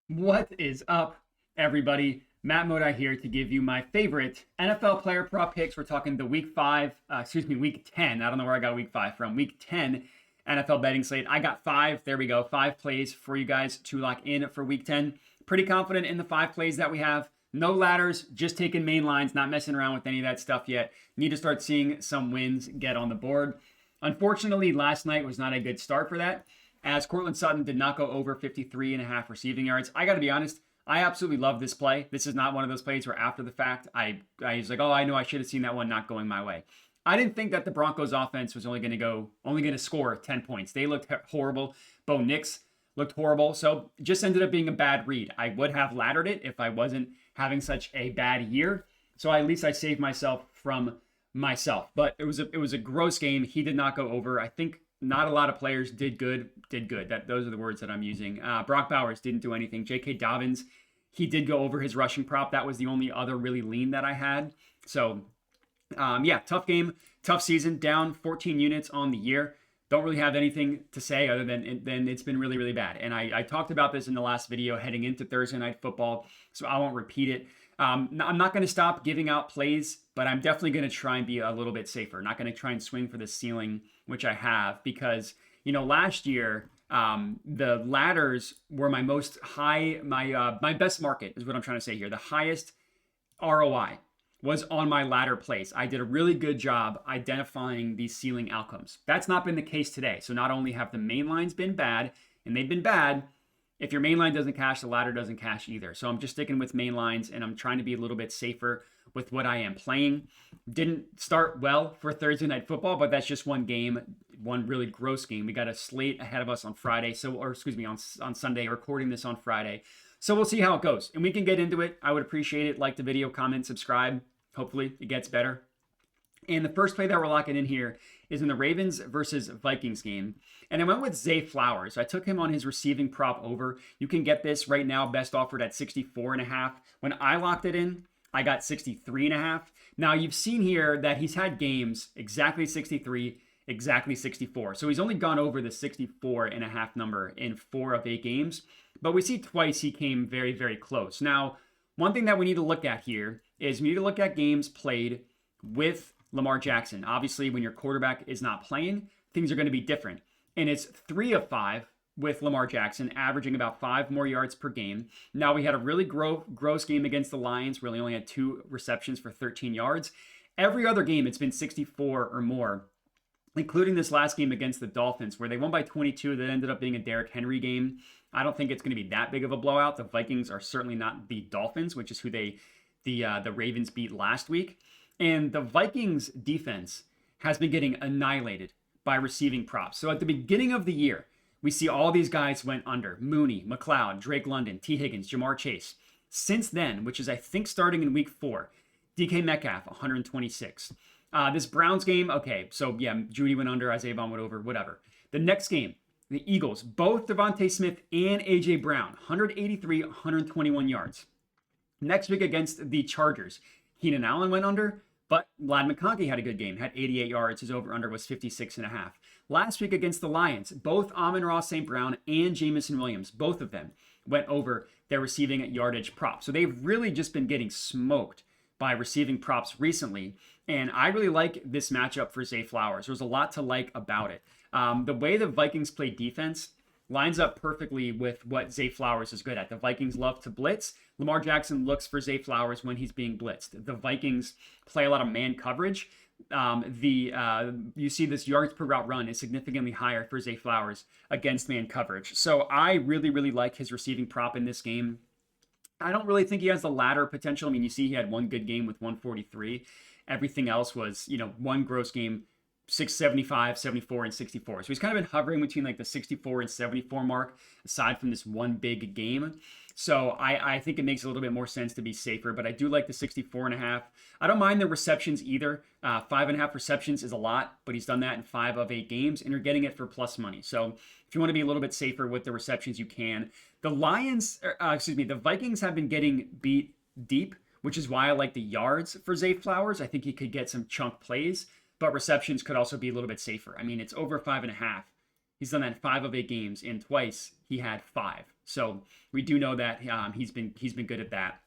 What is up, everybody? Matt Modi here to give you my favorite NFL player prop picks. We're talking the week 10. I don't know where I got week 5 from. Week 10 NFL betting slate. I got 5. There we go. 5 plays for you guys to lock in for week 10. Pretty confident in the 5 plays that we have. No ladders, just taking main lines, not messing around with any of that stuff yet. Need to start seeing some wins get on the board. Unfortunately, last night was not a good start for that, as Courtland Sutton did not go over 53.5 receiving yards. I got to be honest, I absolutely love this play. This is not one of those plays where after the fact, I was like, oh, I know I should have seen that one not going my way. I didn't think that the Broncos offense was only going to score 10 points. They looked horrible. Bo Nix looked horrible. So just ended up being a bad read. I would have laddered it if I wasn't having such a bad year. So at least I saved myself from myself. But it was a gross game. He did not go over. I think not a lot of players did good. Those are the words that I'm using. Brock Bowers didn't do anything. J.K. Dobbins, he did go over his rushing prop. That was the only other really lean that I had. So, yeah, tough game, tough season. Down 14 units on the year. Don't really have anything to say other than it's been really, really bad. And I talked about this in the last video heading into Thursday Night Football, so I won't repeat it. I'm not going to stop giving out plays, but I'm definitely going to try and be a little bit safer. Not going to try and swing for the ceiling, which I have, because, last year, the ladders were my most high, my best market is what I'm trying to say here. The highest ROI was on my ladder plays. I did a really good job identifying these ceiling outcomes. That's not been the case today. So not only have the main lines been bad, and they've been bad, if your main line doesn't cash, the ladder doesn't cash either. So I'm just sticking with main lines, and I'm trying to be a little bit safer with what I am playing. Didn't start well for Thursday Night Football, but that's just one game, one really gross game. We got a slate ahead of us on Friday, on Sunday, recording this on Friday. So we'll see how it goes, and we can get into it. I would appreciate it. Like the video, comment, subscribe. Hopefully it gets better. And the first play that we're locking in here is in the Ravens versus Vikings game. And I went with Zay Flowers. I took him on his receiving prop over. You can get this right now, best offered at 64.5. When I locked it in, I got 63.5. Now you've seen here that he's had games exactly 63, exactly 64. So he's only gone over the 64.5 number in 4 of 8 games. But we see twice he came very, very close. Now, one thing that we need to look at here is we need to look at games played with Lamar Jackson. Obviously, when your quarterback is not playing, things are going to be different. And it's 3 of 5 with Lamar Jackson, averaging about 5 more yards per game. Now, we had a really gross game against the Lions, where he only had 2 receptions for 13 yards. Every other game, it's been 64 or more, including this last game against the Dolphins, where they won by 22. That ended up being a Derrick Henry game. I don't think it's going to be that big of a blowout. The Vikings are certainly not the Dolphins, which is who the Ravens beat last week. And the Vikings defense has been getting annihilated by receiving props. So at the beginning of the year, we see all these guys went under. Mooney, McLeod, Drake London, T. Higgins, Jamar Chase. Since then, which is I think starting in week 4, DK Metcalf, 126. This Browns game, okay, so yeah, Judy went under, Isaiah Vaughn went over, whatever. The next game, the Eagles, both Devontae Smith and A.J. Brown, 183, 121 yards. Next week against the Chargers, Keenan Allen went under, but Vlad McConkey had a good game, had 88 yards. His over-under was 56.5. Last week against the Lions, both Amon-Ra St. Brown and Jamison Williams, both of them went over their receiving yardage prop. So they've really just been getting smoked by receiving props recently. And I really like this matchup for Zay Flowers. There's a lot to like about it. The way the Vikings play defense lines up perfectly with what Zay Flowers is good at. The Vikings love to blitz. Lamar Jackson looks for Zay Flowers when he's being blitzed. The Vikings play a lot of man coverage. You see this yards per route run is significantly higher for Zay Flowers against man coverage. So I really, really like his receiving prop in this game. I don't really think he has the ladder potential. I mean, you see he had one good game with 143. Everything else was, one gross game, 675, 74, and 64. So he's kind of been hovering between like the 64 and 74 mark, aside from this one big game. So I think it makes a little bit more sense to be safer, but I do like the 64.5. I don't mind the receptions either. 5.5 receptions is a lot, but he's done that in 5 of 8 games, and you're getting it for plus money. So if you want to be a little bit safer with the receptions, you can. The Vikings have been getting beat deep, which is why I like the yards for Zay Flowers. I think he could get some chunk plays, but receptions could also be a little bit safer. I mean, it's over 5.5. He's done that in 5 of 8 games, and twice he had 5. So we do know that he's been good at that.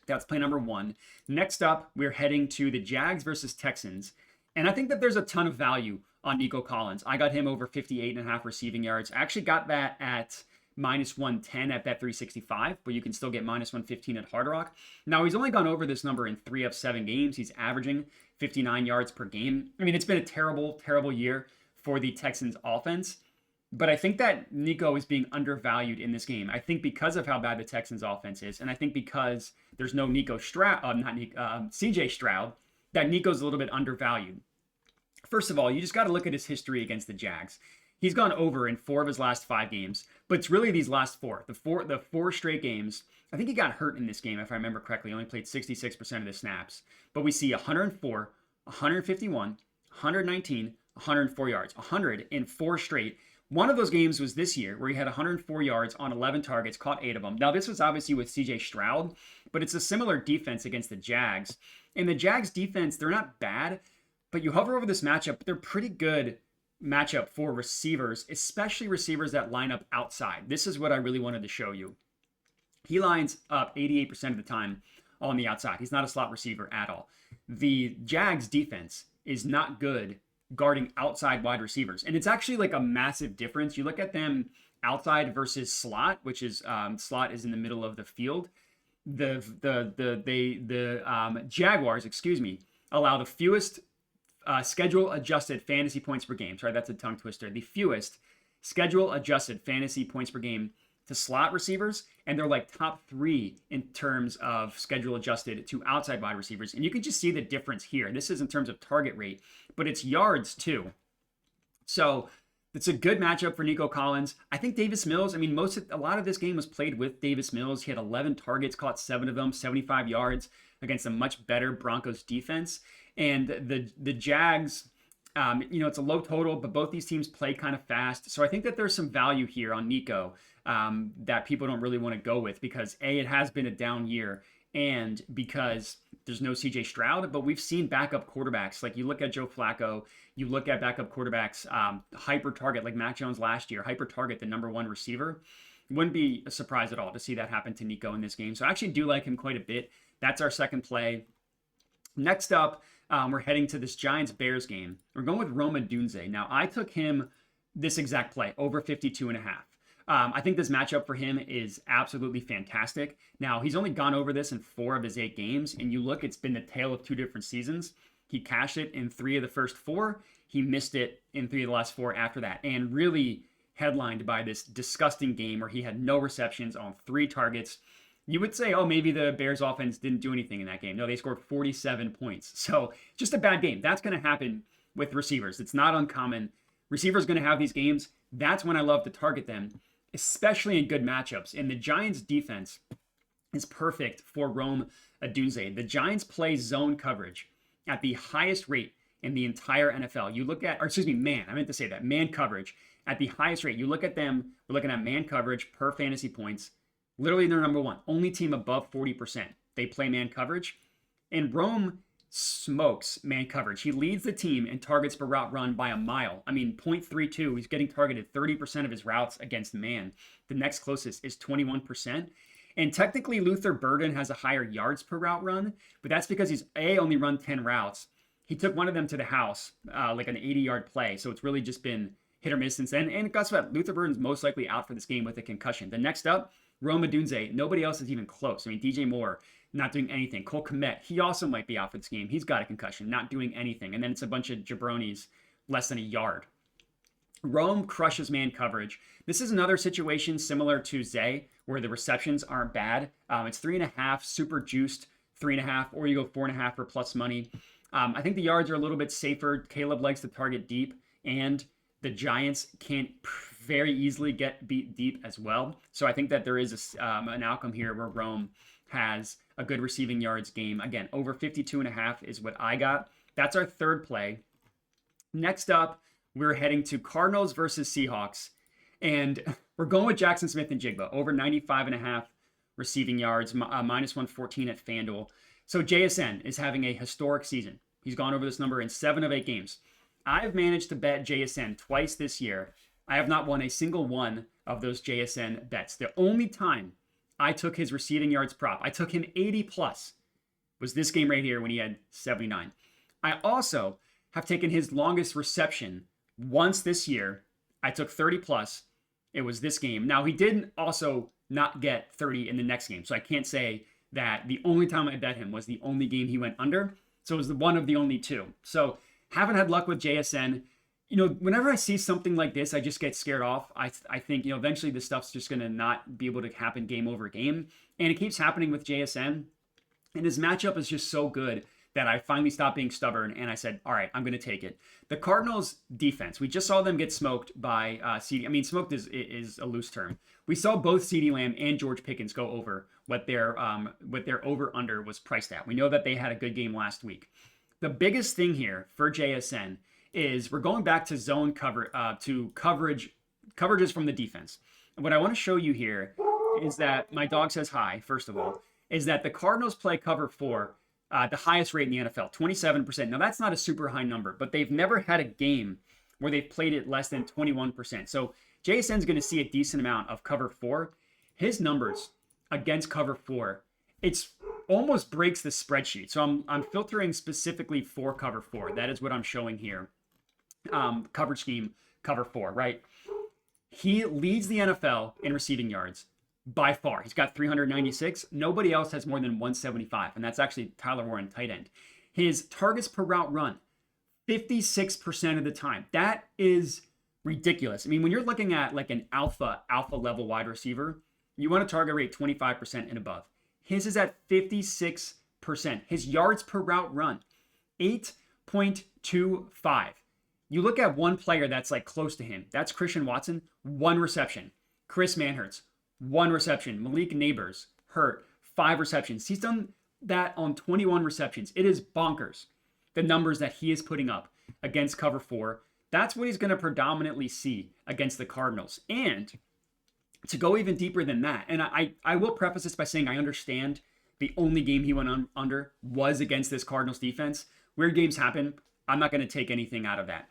That's play number 1. Next up, we're heading to the Jags versus Texans. And I think that there's a ton of value on Nico Collins. I got him over 58.5 receiving yards. I actually got that at -110 at Bet365, but you can still get -115 at Hard Rock. Now, he's only gone over this number in 3 of 7 games. He's averaging 59 yards per game. I mean, it's been a terrible, terrible year for the Texans offense. But I think that Nico is being undervalued in this game. I think because of how bad the Texans offense is, and I think because there's no CJ Stroud, that Nico's a little bit undervalued. First of all, you just got to look at his history against the Jags. He's gone over in 4 of his last 5 games, but it's really these last 4. The four straight games. I think he got hurt in this game, if I remember correctly. He only played 66% of the snaps. But we see 104, 151, 119, 104 yards. 100 in 4 straight. One of those games was this year where he had 104 yards on 11 targets, caught 8 of them. Now, this was obviously with CJ Stroud, but it's a similar defense against the Jags. And the Jags defense, they're not bad, but you hover over this matchup, they're pretty good matchup for receivers, especially receivers that line up outside. This is what I really wanted to show you. He lines up 88% of the time on the outside. He's not a slot receiver at all. The Jags defense is not good guarding outside wide receivers. And it's actually like a massive difference. You look at them outside versus slot, which is slot is in the middle of the field. The Jaguars, allow the fewest schedule adjusted fantasy points per game. Sorry, that's a tongue twister. The fewest schedule adjusted fantasy points per game to slot receivers, and they're like top 3 in terms of schedule adjusted to outside wide receivers. And you can just see the difference here. This is in terms of target rate, but it's yards too. So it's a good matchup for Nico Collins. I think Davis Mills, a lot of this game was played with Davis Mills. He had 11 targets, caught 7 of them, 75 yards against a much better Broncos defense. And the Jags, it's a low total, but both these teams play kind of fast. So I think that there's some value here on Nico that people don't really want to go with because A, it has been a down year, and because there's no CJ Stroud, but we've seen backup quarterbacks. Like you look at Joe Flacco, you look at backup quarterbacks, hyper target like Mac Jones last year, hyper target the number 1 receiver. Wouldn't be a surprise at all to see that happen to Nico in this game. So I actually do like him quite a bit. That's our second play. Next up, we're heading to this Giants-Bears game. We're going with Rome Odunze. Now, I took him this exact play, over 52.5. I think this matchup for him is absolutely fantastic. Now, he's only gone over this in 4 of his 8 games, and you look, it's been the tale of 2 different seasons. He cashed it in 3 of the first 4. He missed it in 3 of the last 4 after that, and really headlined by this disgusting game where he had no receptions on 3 targets. You would say, oh, maybe the Bears offense didn't do anything in that game. No, they scored 47 points. So just a bad game. That's going to happen with receivers. It's not uncommon. Receivers going to have these games. That's when I love to target them, especially in good matchups. And the Giants defense is perfect for Rome Odunze. The Giants play zone coverage at the highest rate in the entire NFL. You look at, man coverage at the highest rate. You look at them, we're looking at man coverage per fantasy points. Literally, they're number 1. Only team above 40%. They play man coverage. And Rome smokes man coverage. He leads the team in targets per route run by a mile. 0.32. He's getting targeted 30% of his routes against man. The next closest is 21%. And technically, Luther Burden has a higher yards per route run, but that's because he's only run 10 routes. He took one of them to the house, like an 80-yard play. So it's really just been hit or miss since then. And guess what? Luther Burden's most likely out for this game with a concussion. The next up, Rome Odunze. Nobody else is even close. DJ Moore, not doing anything. Cole Kmet, he also might be out for this game. He's got a concussion, not doing anything. And then it's a bunch of jabronis less than a yard. Rome crushes man coverage. This is another situation similar to Zay, where the receptions aren't bad. It's 3.5, super juiced 3.5, or you go 4.5 for plus money. I think the yards are a little bit safer. Caleb likes to target deep, and the Giants can't very easily get beat deep as well. So I think that there is an outcome here where Rome has a good receiving yards game. Again, over 52.5 is what I got. That's our third play. Next up, we're heading to Cardinals versus Seahawks. And we're going with Jackson Smith and Jigba, over 95.5 receiving yards, minus 114 at FanDuel. So JSN is having a historic season. He's gone over this number in 7 of 8 games. I've managed to bet JSN twice this year I have not won a single one of those JSN bets. The only time I took his receiving yards prop, I took him 80 plus, was this game right here when he had 79. I also have taken his longest reception once this year. I took 30 plus. It was this game. Now, he did also not get 30 in the next game. So I can't say that the only time I bet him was the only game he went under. So it was one of the only two. So haven't had luck with JSN. Whenever I see something like this, I just get scared off. I think, eventually this stuff's just going to not be able to happen game over game. And it keeps happening with JSN. And his matchup is just so good that I finally stopped being stubborn and I said, all right, I'm going to take it. The Cardinals defense, we just saw them get smoked by CeeDee. I mean, smoked is a loose term. We saw both CeeDee Lamb and George Pickens go over what their over-under was priced at. We know that they had a good game last week. The biggest thing here for JSN is we're going back to zone coverages from the defense. And what I want to show you here is that my dog says hi, first of all, is that the Cardinals play cover 4 the highest rate in the NFL, 27%. Now, that's not a super high number, but they've never had a game where they've played it less than 21%. So JSN's going to see a decent amount of cover 4. His numbers against cover 4, it's almost breaks the spreadsheet. So I'm filtering specifically for cover 4. That is what I'm showing here. Coverage scheme, cover 4, right? He leads the NFL in receiving yards by far. He's got 396. Nobody else has more than 175, and that's actually Tyler Warren, tight end. His targets per route run, 56% of the time. That is ridiculous. I mean, when you're looking at like an alpha level wide receiver, you want a target rate 25% and above. His is at 56%. His yards per route run, 8.25. You look at one player that's like close to him. That's Christian Watson, 1 reception. Chris Manhertz, 1 reception. Malik Neighbors, hurt, 5 receptions. He's done that on 21 receptions. It is bonkers, the numbers that he is putting up against cover 4. That's what he's going to predominantly see against the Cardinals. And to go even deeper than that, and I will preface this by saying I understand the only game he went under was against this Cardinals defense. Weird games happen. I'm not going to take anything out of that.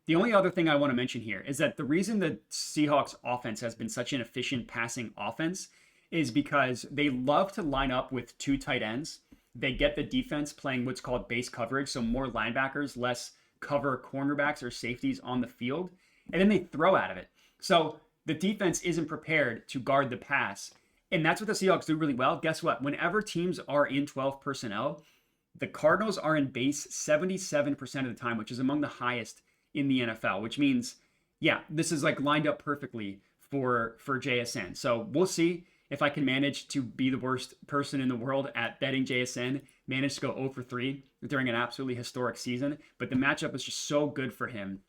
The only other thing I want to mention here is that the reason the Seahawks offense has been such an efficient passing offense is because they love to line up with 2 tight ends. They get the defense playing what's called base coverage, so more linebackers, less cover cornerbacks or safeties on the field, and then they throw out of it. So the defense isn't prepared to guard the pass, and that's what the Seahawks do really well. Guess what? Whenever teams are in 12 personnel, the Cardinals are in base 77% of the time, which is among the highest in the NFL, which means, yeah, this is like lined up perfectly for JSN. So we'll see if I can manage to be the worst person in the world at betting JSN, manage to go 0 for 3 during an absolutely historic season. But the matchup is just so good for him.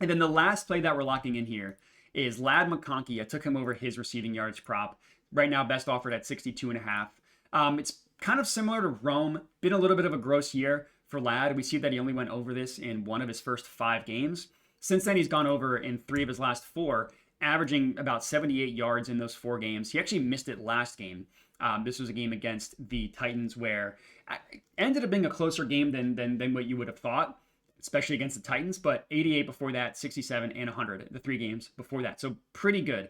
And then the last play that we're locking in here is Ladd McConkey. I took him over his receiving yards prop. Right now, best offered at 62.5. It's kind of similar to Rome. Been a little bit of a gross year for Ladd. We see that he only went over this in 1 of his first 5 games. Since then, he's gone over in 3 of his last 4, averaging about 78 yards in those 4 games. He actually missed it last game. This was a game against the Titans where it ended up being a closer game than what you would have thought, especially against the Titans, but 88 before that, 67, and 100, the 3 games before that. So pretty good.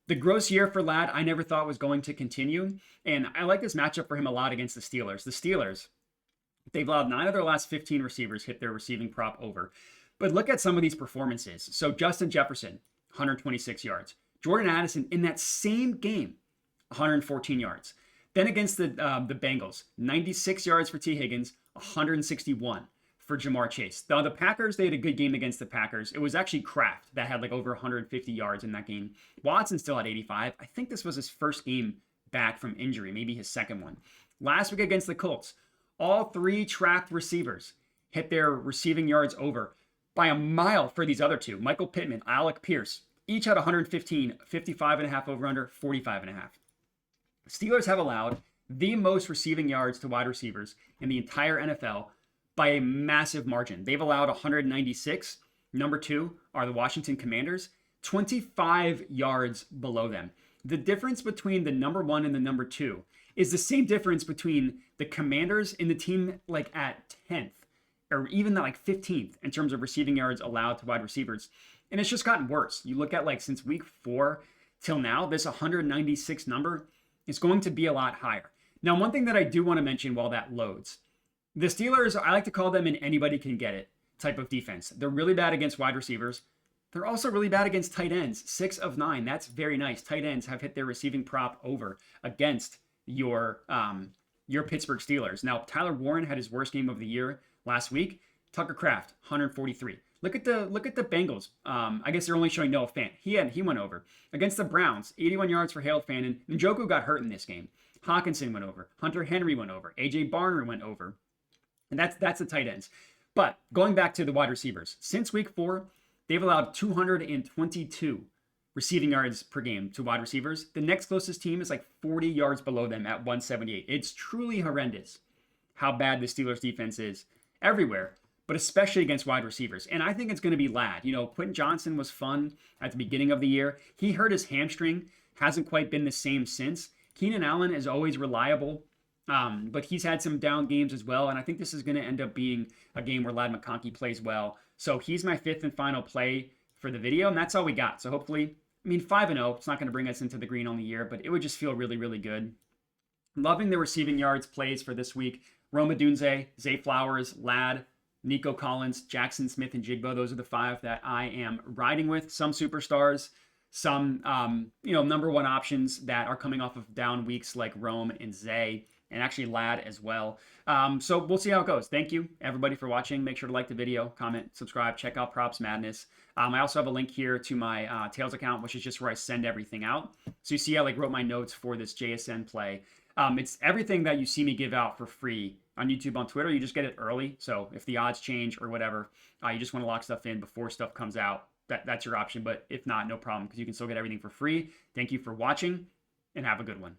The gross year for Ladd, I never thought was going to continue, and I like this matchup for him a lot against the Steelers. The Steelers, they've allowed 9 of their last 15 receivers hit their receiving prop over. But look at some of these performances. So Justin Jefferson, 126 yards. Jordan Addison in that same game, 114 yards. Then against the Bengals, 96 yards for T. Higgins, 161 for Jamar Chase. Now the Packers, they had a good game against the Packers. It was actually Kraft that had like over 150 yards in that game. Watson still had 85. I think this was his first game back from injury, maybe his second one. Last week against the Colts, all 3 tracked receivers hit their receiving yards over by a mile for these other 2. Michael Pittman, Alec Pierce, each had 115, 55.5 over under, 45.5. Steelers have allowed the most receiving yards to wide receivers in the entire NFL by a massive margin. They've allowed 196. Number 2 are the Washington Commanders, 25 yards below them. The difference between the number 1 and the number 2 is the same difference between the Commanders and the team like at 10th or even like 15th in terms of receiving yards allowed to wide receivers. And it's just gotten worse. You look at like since week 4 till now, this 196 number is going to be a lot higher. Now, one thing that I do want to mention while that loads, the Steelers, I like to call them an anybody can get it type of defense. They're really bad against wide receivers. They're also really bad against tight ends. 6 of 9. That's very nice. Tight ends have hit their receiving prop over against your Pittsburgh Steelers. Now, Tyler Warren had his worst game of the year last week. Tucker Kraft, 143. Look at the Bengals. I guess they're only showing Noah Fant. He went over. Against the Browns, 81 yards for Harold Fannin. Njoku got hurt in this game. Hawkinson went over. Hunter Henry went over. AJ Barner went over. And that's the tight ends. But going back to the wide receivers, since week 4, they've allowed 222 receiving yards per game to wide receivers. The next closest team is like 40 yards below them at 178. It's truly horrendous how bad the Steelers defense is everywhere, but especially against wide receivers. And I think it's going to be Ladd. Quentin Johnson was fun at the beginning of the year. He hurt his hamstring, hasn't quite been the same since. Keenan Allen is always reliable, but he's had some down games as well. And I think this is going to end up being a game where Ladd McConkey plays well. So he's my 5th and final play for the video, and that's all we got. So hopefully, 5-0, it's not going to bring us into the green on the year, but it would just feel really, really good. Loving the receiving yards plays for this week. Roma Dunze, Zay Flowers, Ladd, Nico Collins, Jackson Smith, and Jigbo. Those are the 5 that I am riding with. Some superstars, some number 1 options that are coming off of down weeks like Rome and Zay, and actually Ladd as well. So we'll see how it goes. Thank you, everybody, for watching. Make sure to like the video, comment, subscribe, check out Props Madness. I also have a link here to my Tails account, which is just where I send everything out. So you see I wrote my notes for this JSN play. It's everything that you see me give out for free on YouTube, on Twitter. You just get it early. So if the odds change or whatever, you just want to lock stuff in before stuff comes out, that's your option. But if not, no problem, because you can still get everything for free. Thank you for watching, and have a good one.